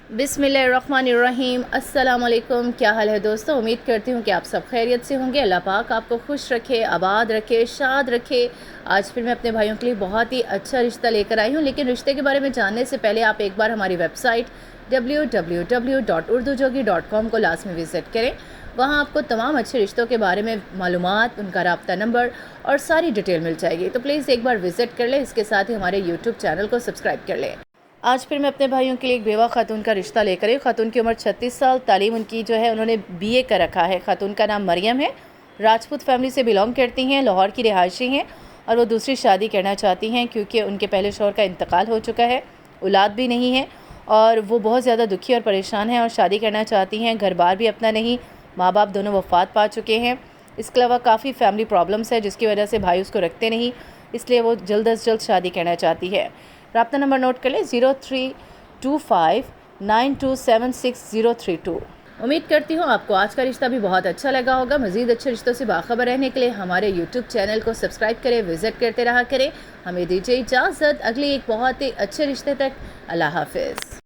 बिस्मिल्लाहिर्रहमानिर्रहीम। अस्सलाम वालेकुम। क्या हाल है दोस्तों? उम्मीद करती हूँ कि आप सब खैरियत से होंगे। अल्लाह पाक आपको खुश रखे, आबाद रखे, शाद रखे। आज फिर मैं अपने भाइयों के लिए बहुत ही अच्छा रिश्ता लेकर आई हूँ, लेकिन रिश्ते के बारे में जानने से पहले आप एक बार हमारी वेबसाइट www.urdujogi.com को लाजमी विज़िट करें। वहाँ आपको तमाम अच्छे रिश्तों के बारे में मालूमात, उनका रब्ता नंबर और सारी डिटेल मिल जाएगी। तो प्लीज़ एक बार विज़िट कर लें। इसके साथ ही हमारे यूट्यूब चैनल को सब्सक्राइब कर लें। आज फिर मैं अपने भाइयों के लिए एक बेवा खातून का रिश्ता लेकर आई। खातून की उम्र 36 साल, तालीम उनकी जो है उन्होंने BA कर रखा है। खातून का नाम मरियम है, राजपूत फैमिली से बिलोंग करती हैं, लाहौर की रिहायशी हैं और वो दूसरी शादी करना चाहती हैं क्योंकि उनके पहले शौहर का इंतकाल हो चुका है, औलाद भी नहीं है और वो बहुत ज़्यादा दुखी और परेशान हैं और शादी करना चाहती हैं। घर बार भी अपना नहीं, माँ बाप दोनों वफ़ात पा चुके हैं। इसके अलावा काफ़ी फैमिली प्रॉब्लम्स है जिसकी वजह से भाई उसको रखते नहीं, इसलिए वो जल्द अज जल्द शादी करना चाहती है। राब्ता नंबर नोट कर लें 03259276 032। उम्मीद करती हूँ आपको आज का रिश्ता भी बहुत अच्छा लगा होगा। मज़ीद अच्छे रिश्तों से बाखबर रहने के लिए हमारे यूट्यूब चैनल को सब्सक्राइब करें, विज़िट करते रहा करें। हमें दीजिए इजाज़त अगली एक बहुत ही अच्छे रिश्ते तक। अल्लाह हाफ़िज़।